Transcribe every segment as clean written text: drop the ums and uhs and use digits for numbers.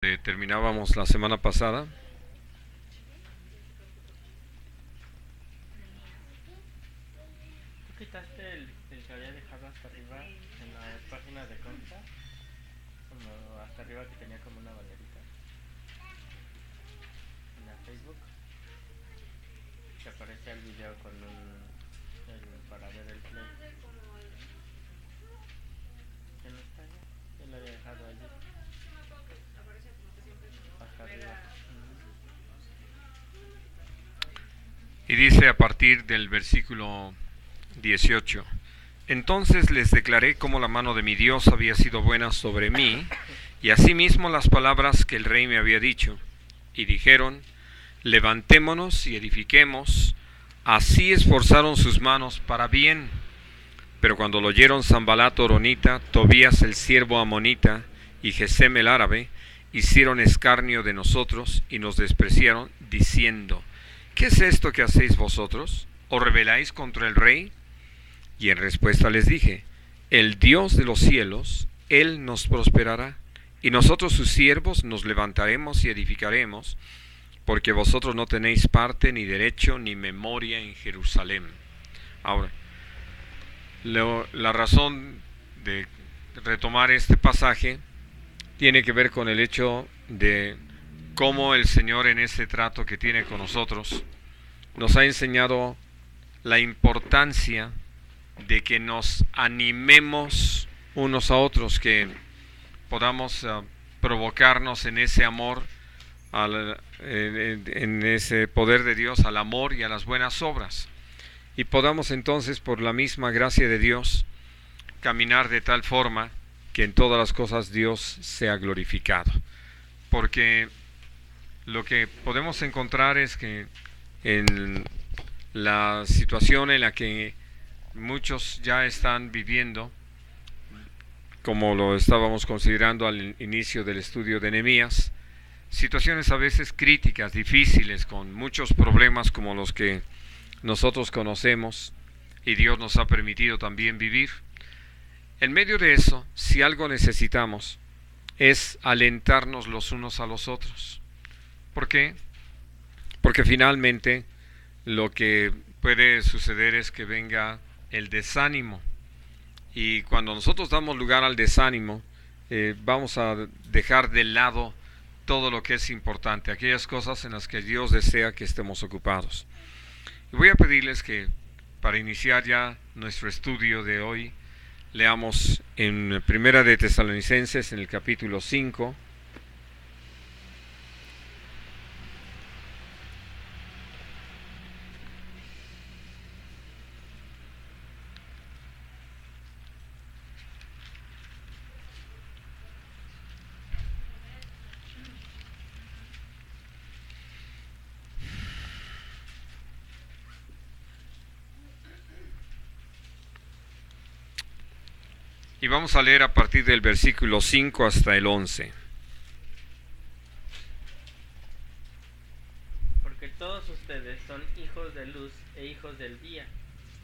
Terminábamos la semana pasada. ¿Tú quitaste el que había dejado hasta arriba en la página de conta? Como hasta arriba que tenía como una banderita en la Facebook. Que aparecía el video con para ver el play. ¿Ya no está ya? Yo lo había dejado allí. Hasta arriba. Y dice a partir del versículo 18: Entonces les declaré cómo la mano de mi Dios había sido buena sobre mí, y asimismo las palabras que el rey me había dicho. Y dijeron: Levantémonos y edifiquemos. Así esforzaron sus manos para bien. Pero cuando lo oyeron Sanbalat horonita, Tobías el siervo amonita y Gesem el árabe, hicieron escarnio de nosotros y nos despreciaron, diciendo: ¿Qué es esto que hacéis vosotros? ¿Os rebeláis contra el rey? Y en respuesta les dije: El Dios de los cielos, Él nos prosperará, y nosotros sus siervos nos levantaremos y edificaremos, porque vosotros no tenéis parte ni derecho ni memoria en Jerusalén. Ahora, la razón de retomar este pasaje tiene que ver con el hecho de cómo el Señor, en ese trato que tiene con nosotros, nos ha enseñado la importancia de que nos animemos unos a otros, que podamos provocarnos en ese amor, en ese poder de Dios, al amor y a las buenas obras, y podamos entonces, por la misma gracia de Dios, caminar de tal forma que en todas las cosas Dios sea glorificado. Porque lo que podemos encontrar es que en la situación en la que muchos ya están viviendo, como lo estábamos considerando al inicio del estudio de Nehemías, situaciones a veces críticas, difíciles, con muchos problemas como los que nosotros conocemos y Dios nos ha permitido también vivir. En medio de eso, si algo necesitamos, es alentarnos los unos a los otros. ¿Por qué? Porque finalmente lo que puede suceder es que venga el desánimo. Y cuando nosotros damos lugar al desánimo, vamos a dejar de lado todo lo que es importante, aquellas cosas en las que Dios desea que estemos ocupados. Y voy a pedirles que, para iniciar ya nuestro estudio de hoy, leamos en Primera de Tesalonicenses, en el capítulo 5. Y vamos a leer a partir del versículo 5 hasta el 11. Porque todos ustedes son hijos de luz e hijos del día.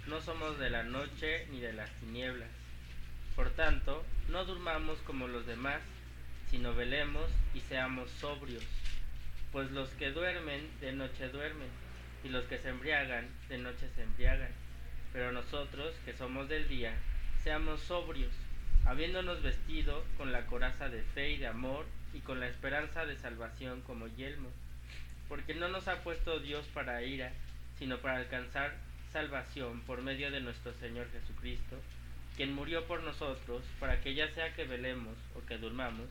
No somos de la noche ni de las tinieblas. Por tanto, no durmamos como los demás, sino velemos y seamos sobrios. Pues los que duermen, de noche duermen, y los que se embriagan, de noche se embriagan. Pero nosotros, que somos del día, seamos sobrios, habiéndonos vestido con la coraza de fe y de amor, y con la esperanza de salvación como yelmo. Porque no nos ha puesto Dios para ira, sino para alcanzar salvación por medio de nuestro Señor Jesucristo, quien murió por nosotros, para que ya sea que velemos o que durmamos,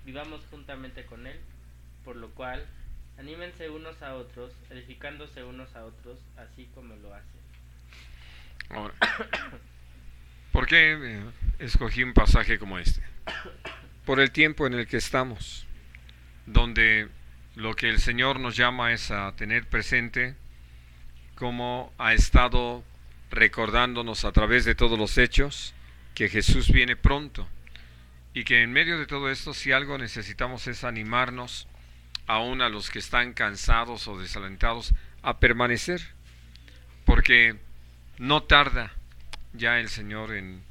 vivamos juntamente con Él. Por lo cual, anímense unos a otros, edificándose unos a otros, así como lo hacen. Ahora, ¿por qué escogí un pasaje como este? Por el tiempo en el que estamos, donde lo que el Señor nos llama es a tener presente cómo ha estado recordándonos a través de todos los hechos que Jesús viene pronto, y que en medio de todo esto, si algo necesitamos, es animarnos aún a los que están cansados o desalentados a permanecer, porque no tarda ya el Señor en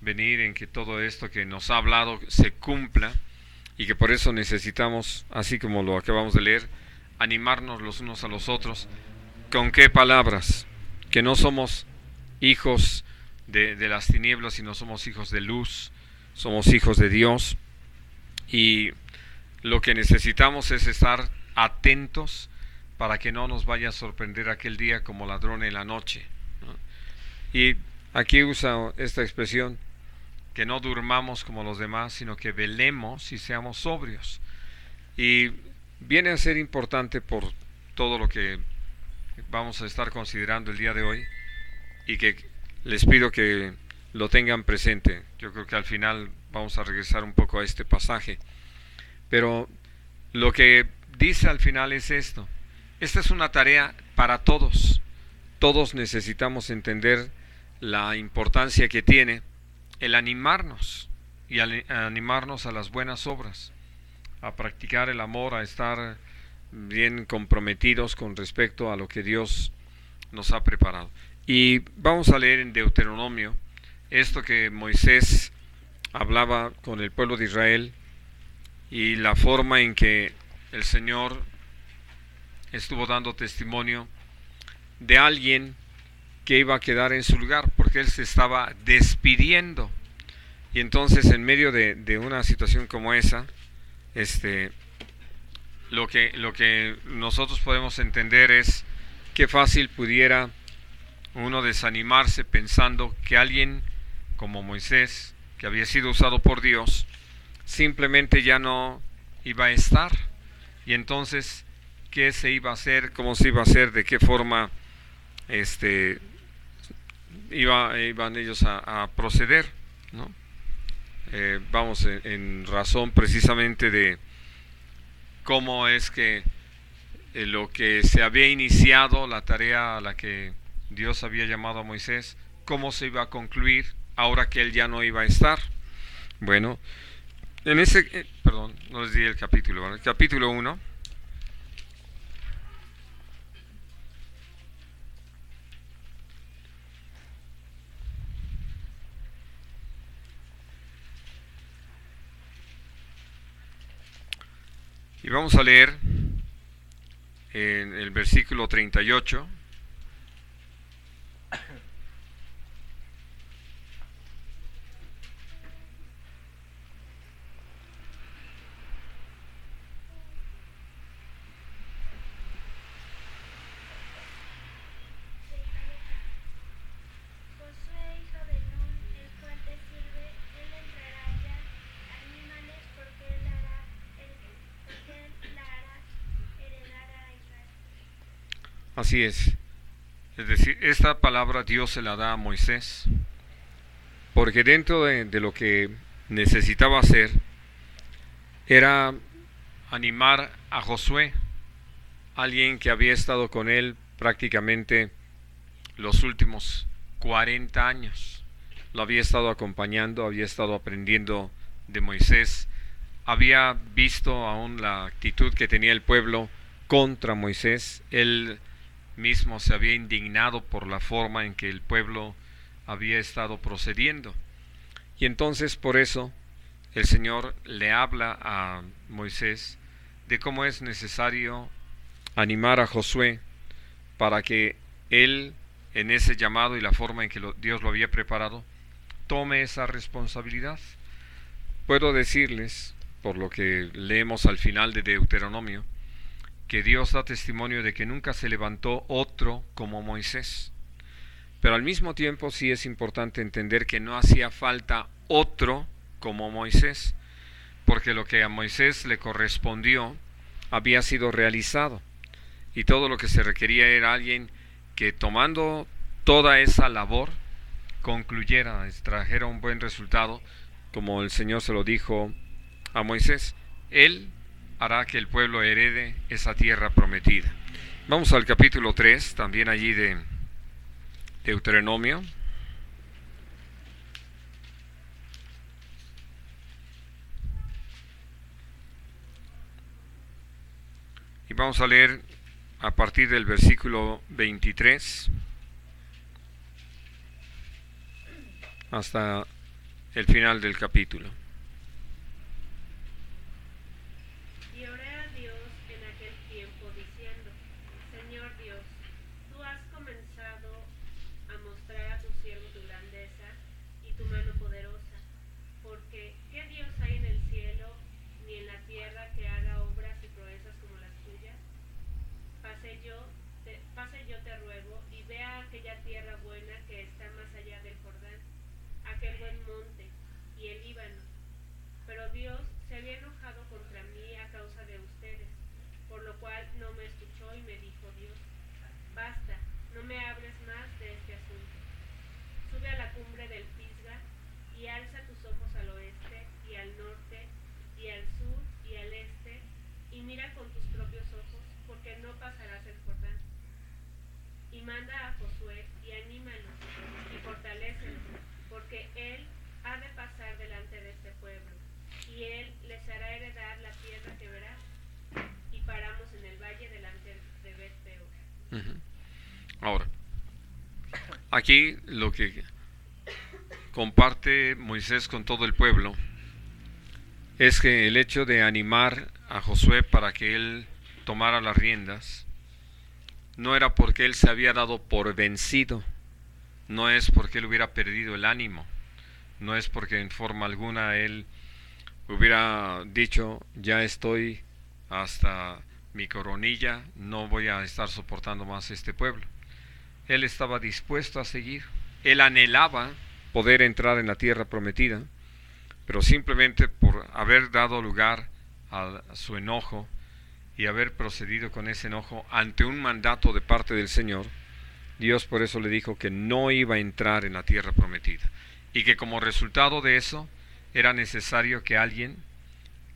venir, en que todo esto que nos ha hablado se cumpla, y que por eso necesitamos, así como lo acabamos de leer, animarnos los unos a los otros. ¿Con qué palabras? Que no somos hijos de las tinieblas, sino somos hijos de luz, somos hijos de Dios, y lo que necesitamos es estar atentos para que no nos vaya a sorprender aquel día como ladrón en la noche, ¿no? Y aquí usa esta expresión, que no durmamos como los demás, sino que velemos y seamos sobrios. Y viene a ser importante por todo lo que vamos a estar considerando el día de hoy, y que les pido que lo tengan presente. Yo creo que al final vamos a regresar un poco a este pasaje, pero lo que dice al final es esto: esta es una tarea para todos. Todos necesitamos entender la importancia que tiene el animarnos, y animarnos a las buenas obras, a practicar el amor, a estar bien comprometidos con respecto a lo que Dios nos ha preparado. Y vamos a leer en Deuteronomio esto que Moisés hablaba con el pueblo de Israel, y la forma en que el Señor estuvo dando testimonio de alguien que iba a quedar en su lugar, porque él se estaba despidiendo. Y entonces, en medio de una situación como esa, lo que nosotros podemos entender es qué fácil pudiera uno desanimarse pensando que alguien como Moisés, que había sido usado por Dios, simplemente ya no iba a estar. Y entonces, ¿qué se iba a hacer? ¿Cómo se iba a hacer? ¿De qué forma iban ellos a proceder, ¿no? Vamos en razón precisamente de cómo es que lo que se había iniciado, la tarea a la que Dios había llamado a Moisés, cómo se iba a concluir ahora que él ya no iba a estar. Bueno, en ese, perdón, no les di el capítulo, ¿vale? Capítulo 1. Y vamos a leer en el versículo 38. Así es decir, esta palabra Dios se la da a Moisés, porque dentro de lo que necesitaba hacer era animar a Josué, alguien que había estado con él prácticamente los últimos 40 años. Lo había estado acompañando, había estado aprendiendo de Moisés, había visto aún la actitud que tenía el pueblo contra Moisés. Él mismo se había indignado por la forma en que el pueblo había estado procediendo. Y entonces por eso el Señor le habla a Moisés de cómo es necesario animar a Josué para que él, en ese llamado y la forma en que Dios lo había preparado, tome esa responsabilidad. Puedo decirles, por lo que leemos al final de Deuteronomio, que Dios da testimonio de que nunca se levantó otro como Moisés. Pero al mismo tiempo sí es importante entender que no hacía falta otro como Moisés, porque lo que a Moisés le correspondió había sido realizado, y todo lo que se requería era alguien que, tomando toda esa labor, concluyera, trajera un buen resultado, como el Señor se lo dijo a Moisés. Él hará que el pueblo herede esa tierra prometida. Vamos al capítulo 3, también allí de Deuteronomio. Y vamos a leer a partir del versículo 23 hasta el final del capítulo. me hables más de este asunto. Sube a la cumbre del Pisga y alza tus ojos al oeste y al norte y al sur y al este y mira con tus propios ojos, porque no pasarás el Jordán. Y manda a Josué y anímalo y fortalécelo, porque él ha de pasar delante de este pueblo, y él les hará heredar la tierra que verás. Y paramos en el valle delante de Bet-peor. Ahora, aquí lo que comparte Moisés con todo el pueblo es que el hecho de animar a Josué para que él tomara las riendas no era porque él se había dado por vencido, no es porque él hubiera perdido el ánimo, no es porque en forma alguna él hubiera dicho, ya estoy hasta mi coronilla, no voy a estar soportando más este pueblo. Él estaba dispuesto a seguir, él anhelaba poder entrar en la tierra prometida, pero simplemente por haber dado lugar a su enojo y haber procedido con ese enojo ante un mandato de parte del Señor, Dios por eso le dijo que no iba a entrar en la tierra prometida, y que como resultado de eso era necesario que alguien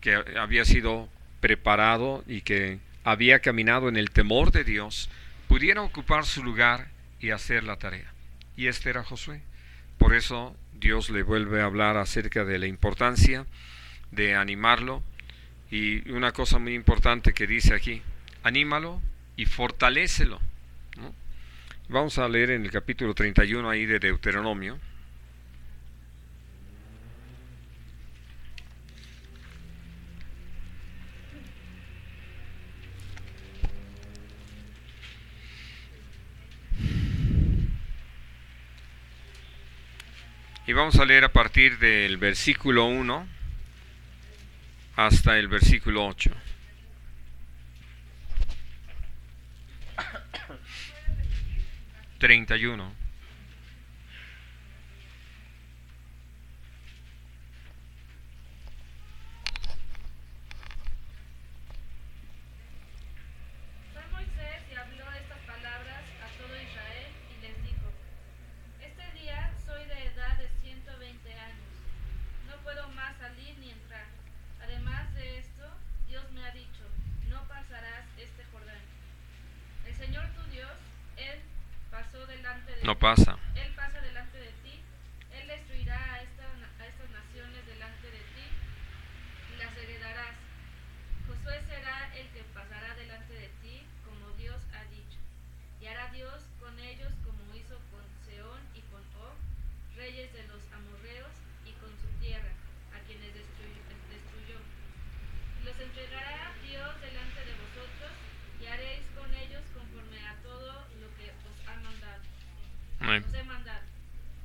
que había sido preparado y que había caminado en el temor de Dios pudiera ocupar su lugar y hacer la tarea. Y este era Josué. Por eso Dios le vuelve a hablar acerca de la importancia de animarlo. Y una cosa muy importante que dice aquí, anímalo y fortalécelo, ¿no? Vamos a leer en el capítulo 31 ahí de Deuteronomio. Y vamos a leer a partir del versículo 1 hasta el versículo 8. (31) Fue Moisés y habló estas palabras a todo Israel y les dijo: Este día soy de edad de 120 años, no puedo más salir ni entrar. Además de esto, Dios me ha dicho: no pasarás este Jordán. El Señor tu Dios, Él pasó delante de No ti. pasa. Él pasa delante de ti. Él destruirá a estas naciones delante de ti y las heredarás. Josué será el que pasará delante de ti, como Dios ha dicho. Y hará Dios con ellos como hizo con Sehón y con Og, reyes de los amorreos, y con su tierra, a quienes destruyó. Y los entregará Dios delante de vosotros, y haréis con ellos conforme a todo lo que os ha mandado. Amén. Os he mandado.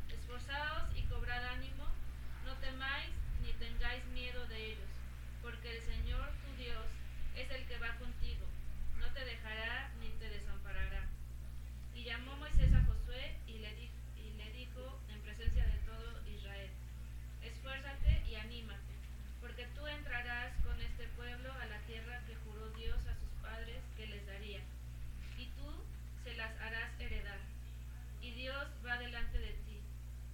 Esforzaos y cobrad ánimo, no temáis ni tengáis miedo de ellos, porque el Señor tu Dios es el que va contigo, no te dejará ni te desamparará. Y llamó Moisés a Josué y le dijo en presencia de todo Israel: Esfuérzate y anímate, porque tú entrarás con este pueblo a la tierra que juró Dios a sus padres que les daría, y tú se las harás heredar. Y Dios va delante de ti,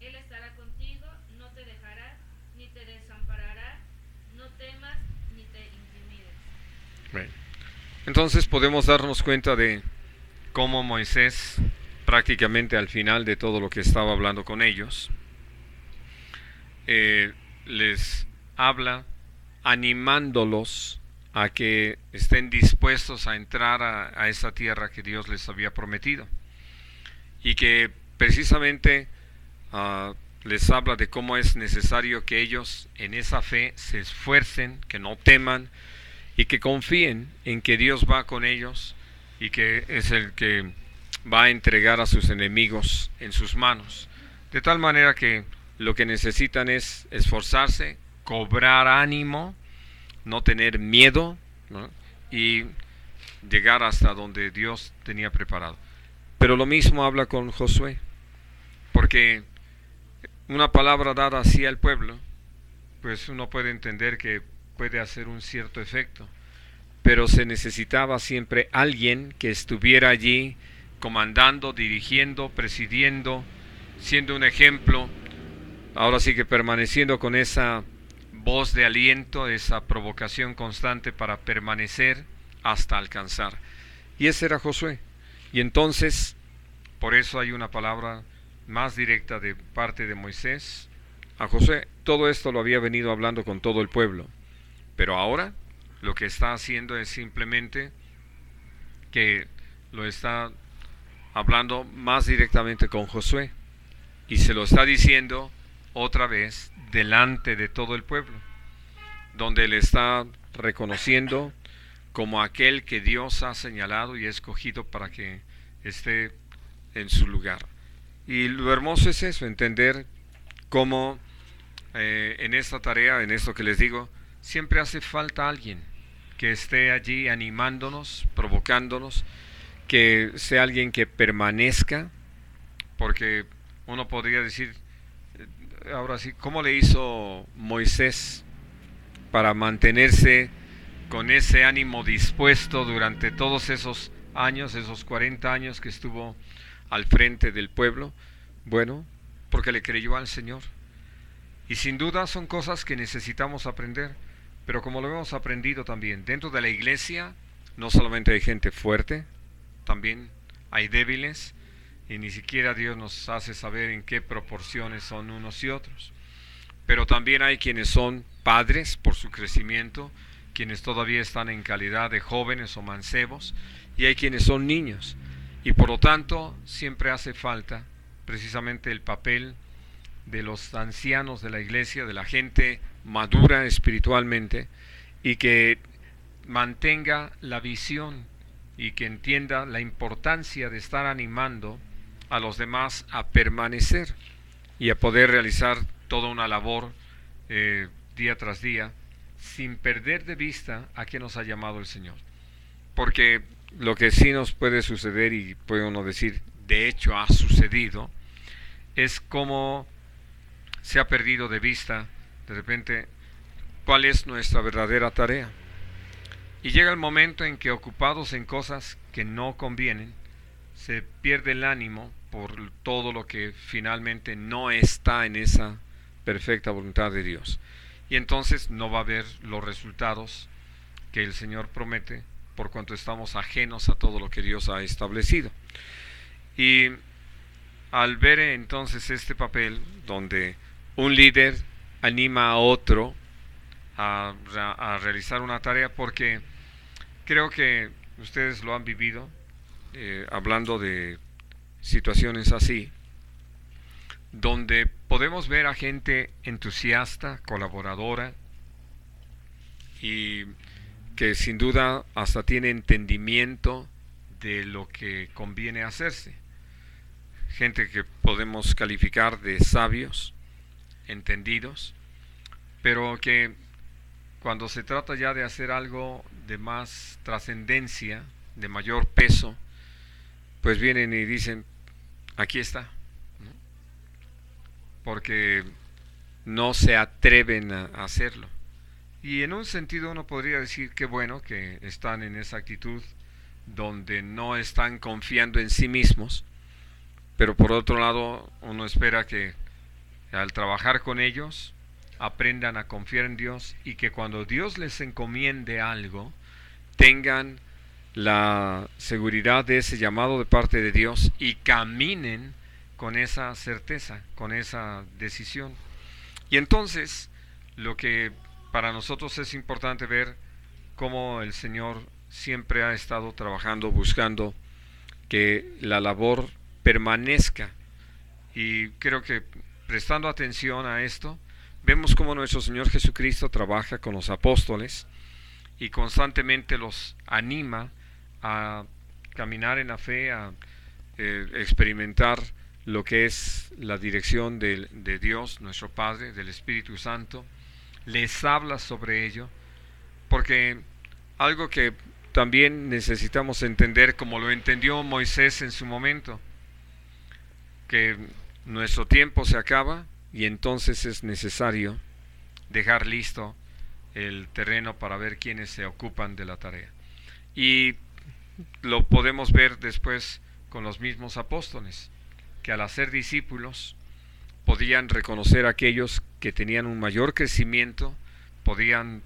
Él estará contigo, no te dejará ni te desamparará, no temas ni te intimides. Bien. Entonces podemos darnos cuenta de cómo Moisés, prácticamente al final de todo lo que estaba hablando con ellos, les habla animándolos a que estén dispuestos a entrar a esa tierra que Dios les había prometido, y que precisamente les habla de cómo es necesario que ellos en esa fe se esfuercen, que no teman y que confíen en que Dios va con ellos y que es el que va a entregar a sus enemigos en sus manos, de tal manera que lo que necesitan es esforzarse, cobrar ánimo, no tener miedo, ¿no? Y llegar hasta donde Dios tenía preparado. Pero lo mismo habla con Josué, porque una palabra dada así al pueblo, pues uno puede entender que puede hacer un cierto efecto, pero se necesitaba siempre alguien que estuviera allí comandando, dirigiendo, presidiendo, siendo un ejemplo, ahora sí que permaneciendo con esa voz de aliento, esa provocación constante para permanecer hasta alcanzar. Y ese era Josué. Y entonces, por eso hay una palabra más directa de parte de Moisés a Josué. Todo esto lo había venido hablando con todo el pueblo, pero ahora lo que está haciendo es simplemente que lo está hablando más directamente con Josué, y se lo está diciendo otra vez delante de todo el pueblo, donde le está reconociendo como aquel que Dios ha señalado y escogido para que esté en su lugar. Y lo hermoso es eso, entender cómo en esta tarea, en esto que les digo, siempre hace falta alguien que esté allí animándonos, provocándonos, que sea alguien que permanezca, porque uno podría decir, ahora sí, ¿cómo le hizo Moisés para mantenerse con ese ánimo dispuesto durante todos esos años, esos 40 años que estuvo al frente del pueblo? Bueno, porque le creyó al Señor. Y sin duda son cosas que necesitamos aprender, pero como lo hemos aprendido también, dentro de la iglesia no solamente hay gente fuerte, también hay débiles, y ni siquiera Dios nos hace saber en qué proporciones son unos y otros. Pero también hay quienes son padres por su crecimiento, quienes todavía están en calidad de jóvenes o mancebos, y hay quienes son niños. Y por lo tanto siempre hace falta precisamente el papel de los ancianos de la iglesia, de la gente madura espiritualmente, y que mantenga la visión y que entienda la importancia de estar animando a los demás a permanecer y a poder realizar toda una labor día tras día, sin perder de vista a qué nos ha llamado el Señor. Porque lo que sí nos puede suceder, y puede uno decir, de hecho ha sucedido, es cómo se ha perdido de vista de repente cuál es nuestra verdadera tarea. Y llega el momento en que, ocupados en cosas que no convienen, se pierde el ánimo por todo lo que finalmente no está en esa perfecta voluntad de Dios. Y entonces no va a haber los resultados que el Señor promete, por cuanto estamos ajenos a todo lo que Dios ha establecido. Y al ver entonces este papel donde un líder anima a otro a realizar una tarea, porque creo que ustedes lo han vivido, hablando de situaciones así, donde podemos ver a gente entusiasta, colaboradora, y que sin duda hasta tiene entendimiento de lo que conviene hacerse. Gente que podemos calificar de sabios, entendidos, pero que cuando se trata ya de hacer algo de más trascendencia, de mayor peso, pues vienen y dicen, aquí está, ¿no? Porque no se atreven a hacerlo. Y en un sentido uno podría decir que bueno que están en esa actitud donde no están confiando en sí mismos, pero por otro lado uno espera que al trabajar con ellos aprendan a confiar en Dios, y que cuando Dios les encomiende algo tengan la seguridad de ese llamado de parte de Dios y caminen con esa certeza, con esa decisión. Y entonces lo que para nosotros es importante ver cómo el Señor siempre ha estado trabajando, buscando que la labor permanezca. Y creo que prestando atención a esto, vemos cómo nuestro Señor Jesucristo trabaja con los apóstoles y constantemente los anima a caminar en la fe, a experimentar lo que es la dirección de Dios, nuestro Padre, del Espíritu Santo. Les habla sobre ello, porque algo que también necesitamos entender, como lo entendió Moisés en su momento, que nuestro tiempo se acaba y entonces es necesario dejar listo el terreno para ver quiénes se ocupan de la tarea. Y lo podemos ver después con los mismos apóstoles, que al hacer discípulos podían reconocer a aquellos que tenían un mayor crecimiento, podían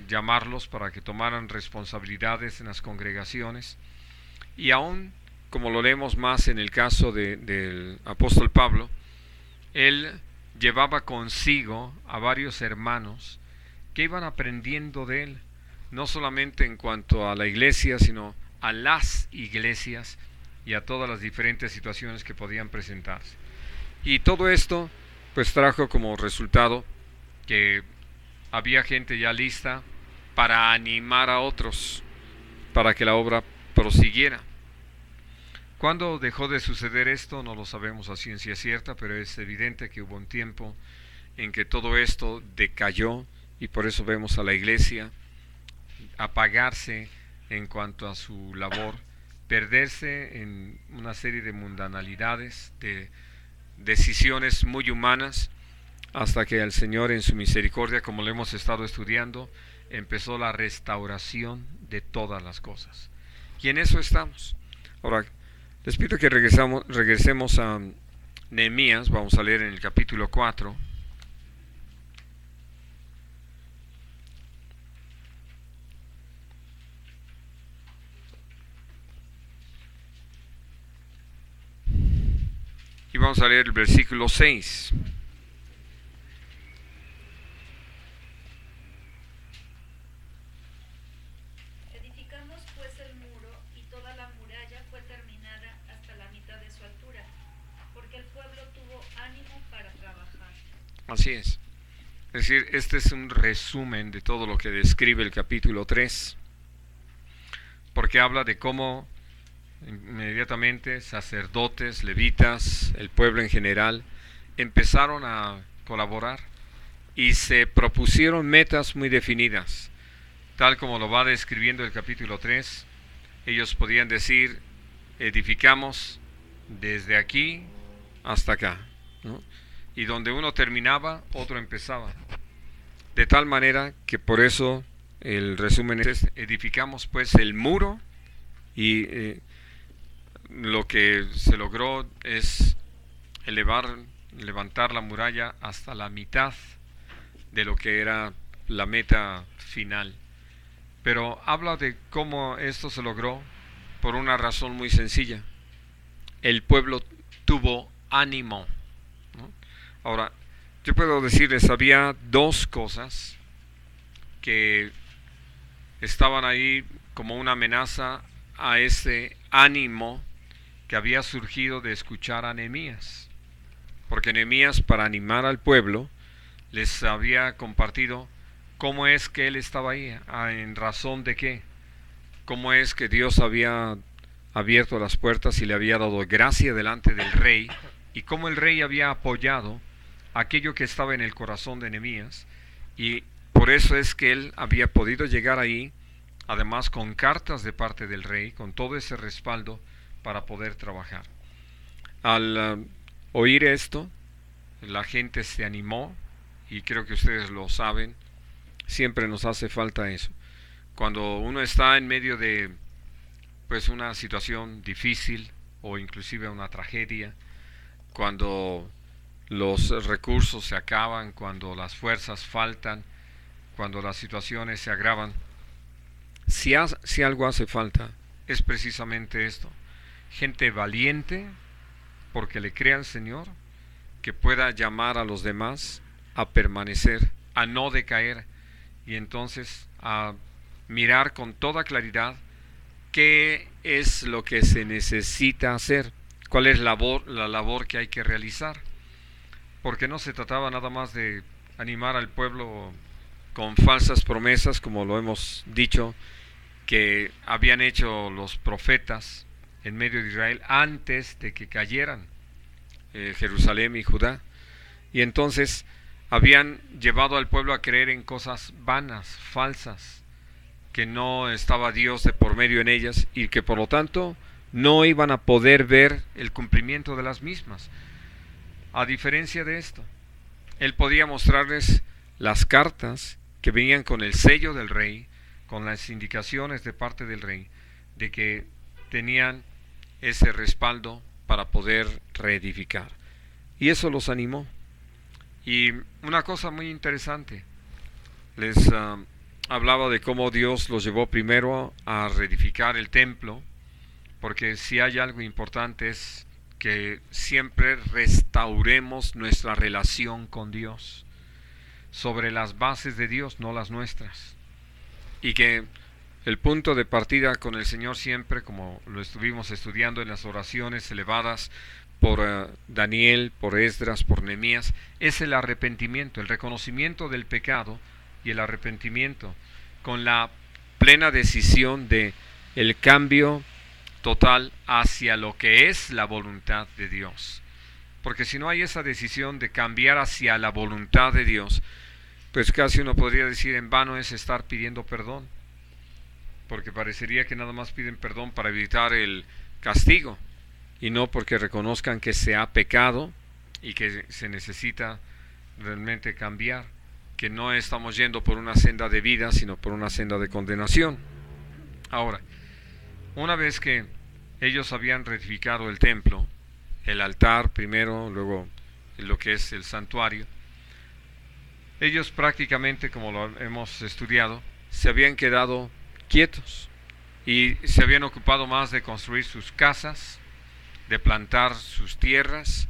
llamarlos para que tomaran responsabilidades en las congregaciones, y aún, como lo leemos más en el caso del apóstol Pablo, él llevaba consigo a varios hermanos que iban aprendiendo de él, no solamente en cuanto a la iglesia, sino a las iglesias y a todas las diferentes situaciones que podían presentarse. Y todo esto pues trajo como resultado que había gente ya lista para animar a otros, para que la obra prosiguiera. ¿Cuándo dejó de suceder esto? No lo sabemos a ciencia cierta, pero es evidente que hubo un tiempo en que todo esto decayó, y por eso vemos a la iglesia apagarse en cuanto a su labor, perderse en una serie de mundanalidades, de decisiones muy humanas, hasta que el Señor en su misericordia, como lo hemos estado estudiando, empezó la restauración de todas las cosas. Y en eso estamos. Ahora, les pido que regresemos a Nehemías. Vamos a leer en el capítulo 4. Y vamos a leer el versículo 6. Edificamos pues el muro, y toda la muralla fue terminada hasta la mitad de su altura, porque el pueblo tuvo ánimo para trabajar. Así es. Es decir, este es un resumen de todo lo que describe el capítulo 3, porque habla de cómo inmediatamente sacerdotes, levitas, el pueblo en general, empezaron a colaborar y se propusieron metas muy definidas. Tal como lo va describiendo el capítulo 3, ellos podían decir, edificamos desde aquí hasta acá, ¿no? Y donde uno terminaba, otro empezaba. De tal manera que por eso el resumen es, edificamos pues el muro, y lo que se logró es levantar la muralla hasta la mitad de lo que era la meta final. Pero habla de cómo esto se logró por una razón muy sencilla. El pueblo tuvo ánimo, ¿no? Ahora, yo puedo decirles, había dos cosas que estaban ahí como una amenaza a ese ánimo que había surgido de escuchar a Nehemías. Porque Nehemías, para animar al pueblo, les había compartido cómo es que él estaba ahí, en razón de qué, cómo es que Dios había abierto las puertas y le había dado gracia delante del rey, y cómo el rey había apoyado aquello que estaba en el corazón de Nehemías, y por eso es que él había podido llegar ahí, además con cartas de parte del rey, con todo ese respaldo para poder trabajar. Al oír esto, la gente se animó, y creo que ustedes lo saben, siempre nos hace falta eso. Cuando uno está en medio de pues una situación difícil o inclusive una tragedia, cuando los recursos se acaban, cuando las fuerzas faltan, cuando las situaciones se agravan, si algo hace falta, es precisamente esto: gente valiente, porque le crea al Señor, que pueda llamar a los demás a permanecer, a no decaer, y entonces a mirar con toda claridad qué es lo que se necesita hacer, cuál es la labor que hay que realizar. Porque no se trataba nada más de animar al pueblo con falsas promesas, como lo hemos dicho, que habían hecho los profetas en medio de Israel antes de que cayeran Jerusalén y Judá. Y entonces habían llevado al pueblo a creer en cosas vanas, falsas, que no estaba Dios de por medio en ellas, y que por lo tanto no iban a poder ver el cumplimiento de las mismas. A diferencia de esto, él podía mostrarles las cartas que venían con el sello del rey, con las indicaciones de parte del rey, de que tenían ese respaldo para poder reedificar. Y eso los animó. Y una cosa muy interesante, les hablaba de cómo Dios los llevó primero a reedificar el templo, porque si hay algo importante es que siempre restauremos nuestra relación con Dios sobre las bases de Dios, no las nuestras. Y que el punto de partida con el Señor siempre, como lo estuvimos estudiando en las oraciones elevadas por Daniel, por Esdras, por Nehemías, es el arrepentimiento, el reconocimiento del pecado y el arrepentimiento, con la plena decisión de el cambio total hacia lo que es la voluntad de Dios. Porque si no hay esa decisión de cambiar hacia la voluntad de Dios, pues casi uno podría decir en vano es estar pidiendo perdón, porque parecería que nada más piden perdón para evitar el castigo y no porque reconozcan que se ha pecado y que se necesita realmente cambiar, que no estamos yendo por una senda de vida sino por una senda de condenación. Ahora, una vez que ellos habían reedificado el templo, el altar primero, luego lo que es el santuario, ellos prácticamente, como lo hemos estudiado, se habían quedado quietos y se habían ocupado más de construir sus casas, de plantar sus tierras,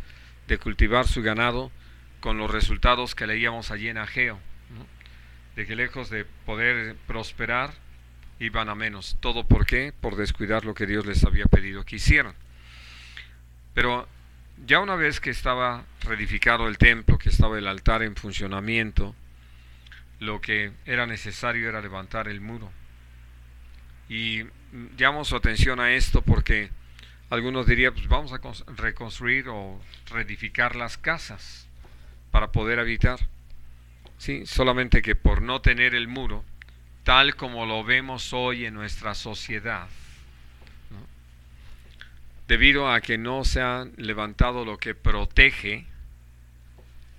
de cultivar su ganado, con los resultados que leíamos allí en Ageo, ¿no? De que lejos de poder prosperar, iban a menos. ¿Todo por qué? Por descuidar lo que Dios les había pedido que hicieran. Pero ya una vez que estaba reedificado el templo, que estaba el altar en funcionamiento, lo que era necesario era levantar el muro. Y llamo su atención a esto porque algunos dirían, pues vamos a reconstruir o reedificar las casas para poder habitar. Sí, solamente que por no tener el muro, tal como lo vemos hoy en nuestra sociedad, ¿no? Debido a que no se ha levantado lo que protege,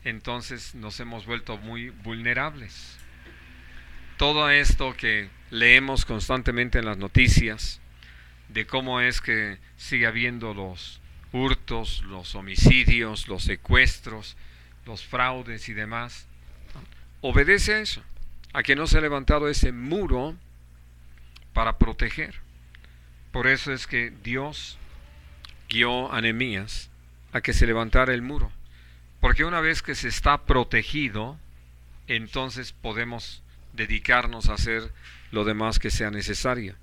entonces nos hemos vuelto muy vulnerables. Todo esto que leemos constantemente en las noticias, de cómo es que sigue habiendo los hurtos, los homicidios, los secuestros, los fraudes y demás, obedece a eso, a que no se ha levantado ese muro para proteger. Por eso es que Dios guió a Nehemías a que se levantara el muro, porque una vez que se está protegido, entonces podemos dedicarnos a hacer lo demás que sea necesario,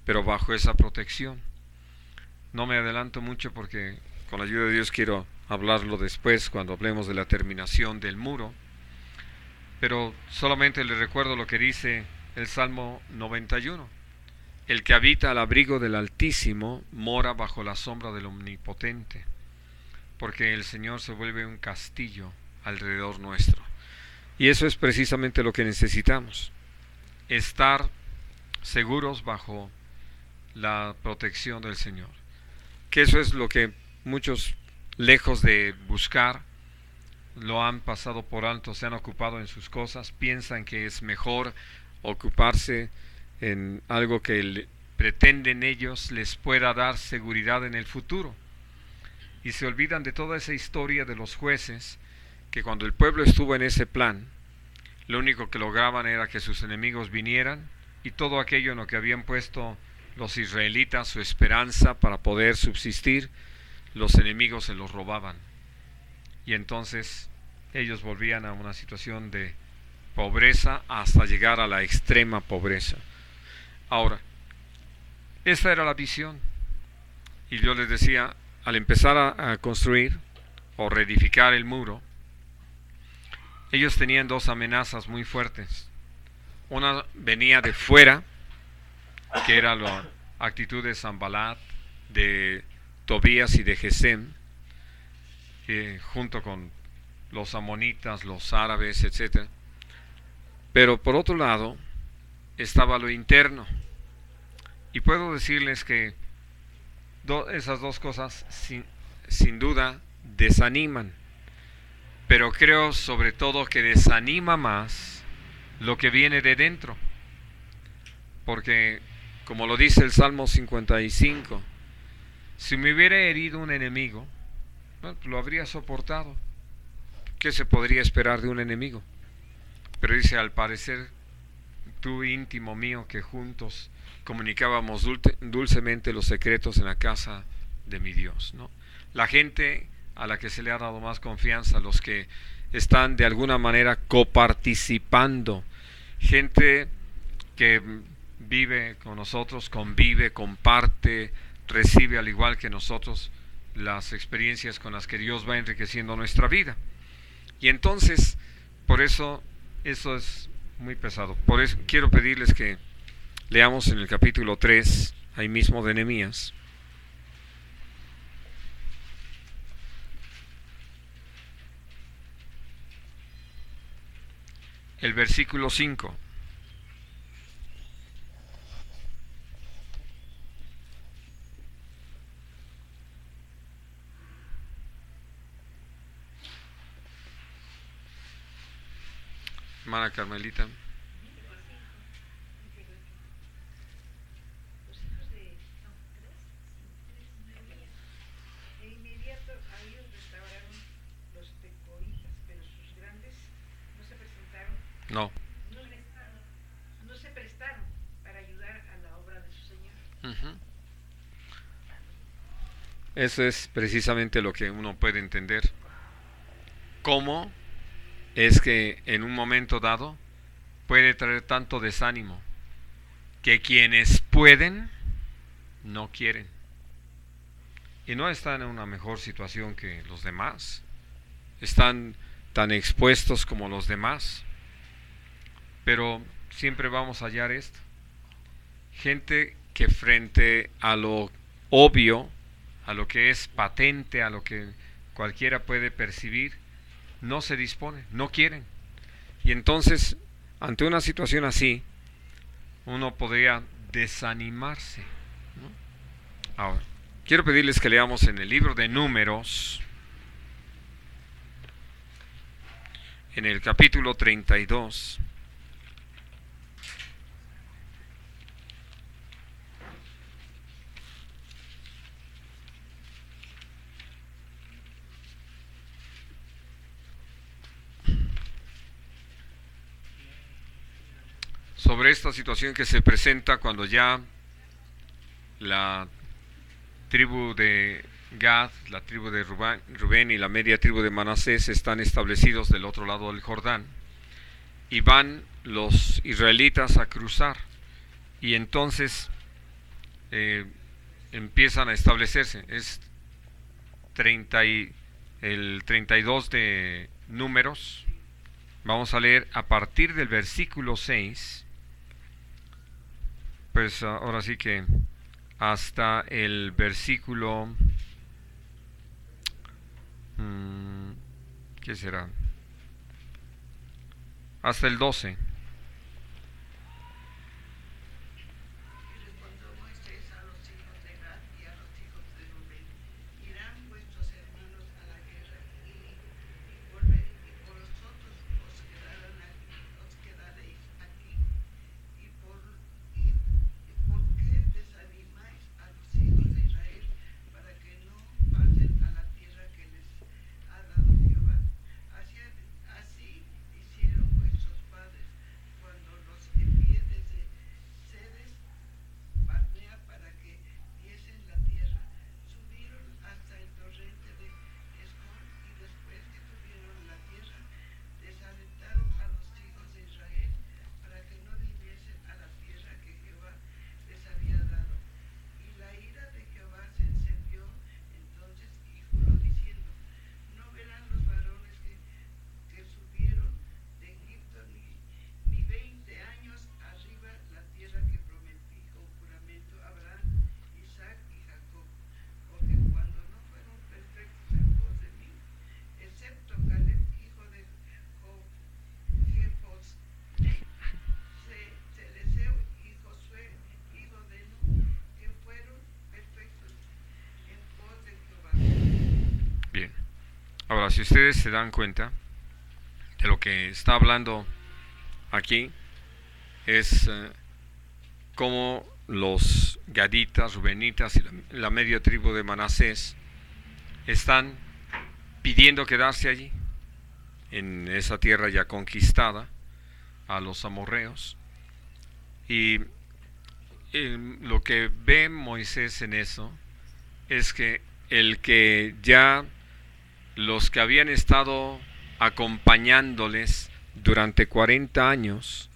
pero bajo esa protección. No me adelanto mucho porque con la ayuda de Dios quiero hablarlo después cuando hablemos de la terminación del muro, pero solamente les recuerdo lo que dice el Salmo 91. El que habita al abrigo del Altísimo mora bajo la sombra del Omnipotente, porque el Señor se vuelve un castillo alrededor nuestro. Y eso es precisamente lo que necesitamos, estar seguros bajo la protección del Señor. Que eso es lo que muchos, lejos de buscar, lo han pasado por alto, se han ocupado en sus cosas, piensan que es mejor ocuparse en algo que pretenden ellos les pueda dar seguridad en el futuro. Y se olvidan de toda esa historia de los jueces, que cuando el pueblo estuvo en ese plan, lo único que lograban era que sus enemigos vinieran, y todo aquello en lo que habían puesto los israelitas su esperanza para poder subsistir, los enemigos se los robaban. Y entonces ellos volvían a una situación de pobreza hasta llegar a la extrema pobreza. Ahora, esta era la visión. Y yo les decía, al empezar a construir o reedificar el muro, ellos tenían dos amenazas muy fuertes. Una venía de fuera, que era la actitud de Sanbalat, de Tobías y de Gesem, junto con los amonitas, los árabes, etc. Pero por otro lado estaba lo interno, y puedo decirles que esas dos cosas sin duda desaniman, pero creo sobre todo que desanima más lo que viene de dentro, porque como lo dice el Salmo 55, Si me hubiera herido un enemigo, bueno, lo habría soportado. ¿Qué se podría esperar de un enemigo? Pero dice, al parecer, tú íntimo mío, que juntos comunicábamos dulcemente los secretos en la casa de mi Dios, ¿no? La gente a la que se le ha dado más confianza, los que están de alguna manera coparticipando, gente que vive con nosotros, convive, comparte, recibe al igual que nosotros las experiencias con las que Dios va enriqueciendo nuestra vida. Y entonces, por eso es muy pesado. Por eso quiero pedirles que leamos en el capítulo 3, ahí mismo de Nehemías. El versículo 5. Hermana Carmelita. Los hijos de de inmediato a ellos restauraron los tecoitas, pero sus grandes no se presentaron, No. no se prestaron para ayudar a la obra de su Señor. Uh-huh. Eso es precisamente lo que uno puede entender. ¿Cómo es que en un momento dado puede traer tanto desánimo que quienes pueden no quieren? Y no están en una mejor situación que los demás. Están tan expuestos como los demás. Pero siempre vamos a hallar esto. Gente que frente a lo obvio, a lo que es patente, a lo que cualquiera puede percibir, no se dispone, no quieren. Y entonces, ante una situación así, uno podría desanimarse, ¿no? Ahora, quiero pedirles que leamos en el libro de Números, en el capítulo 32. Sobre esta situación que se presenta cuando ya la tribu de Gad, la tribu de Rubén y la media tribu de Manasés están establecidos del otro lado del Jordán, y van los israelitas a cruzar, y entonces empiezan a establecerse. Es el 32 de Números. Vamos a leer a partir del versículo 6. Pues ahora sí que hasta el versículo, ¿qué será? Hasta el 12. Ahora, si ustedes se dan cuenta de lo que está hablando aquí, es cómo los gaditas, rubenitas y la media tribu de Manasés están pidiendo quedarse allí, en esa tierra ya conquistada, a los amorreos. Y lo que ve Moisés en eso es que el que ya los que habían estado acompañándoles durante 40 años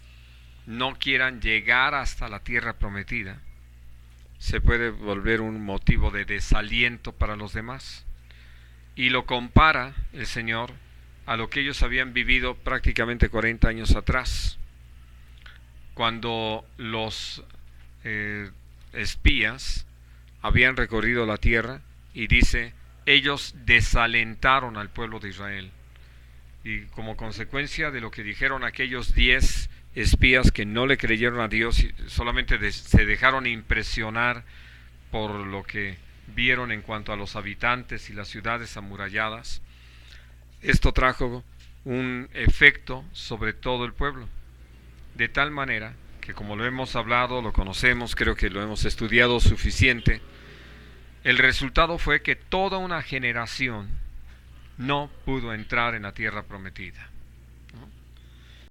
no quieran llegar hasta la tierra prometida, se puede volver un motivo de desaliento para los demás. Y lo compara el Señor a lo que ellos habían vivido prácticamente 40 años atrás, cuando los espías habían recorrido la tierra, y dice, ellos desalentaron al pueblo de Israel. Y como consecuencia de lo que dijeron aquellos 10 espías que no le creyeron a Dios y solamente se dejaron impresionar por lo que vieron en cuanto a los habitantes y las ciudades amuralladas, esto trajo un efecto sobre todo el pueblo, de tal manera que, como lo hemos hablado, lo conocemos, creo que lo hemos estudiado suficiente, el resultado fue que toda una generación no pudo entrar en la tierra prometida.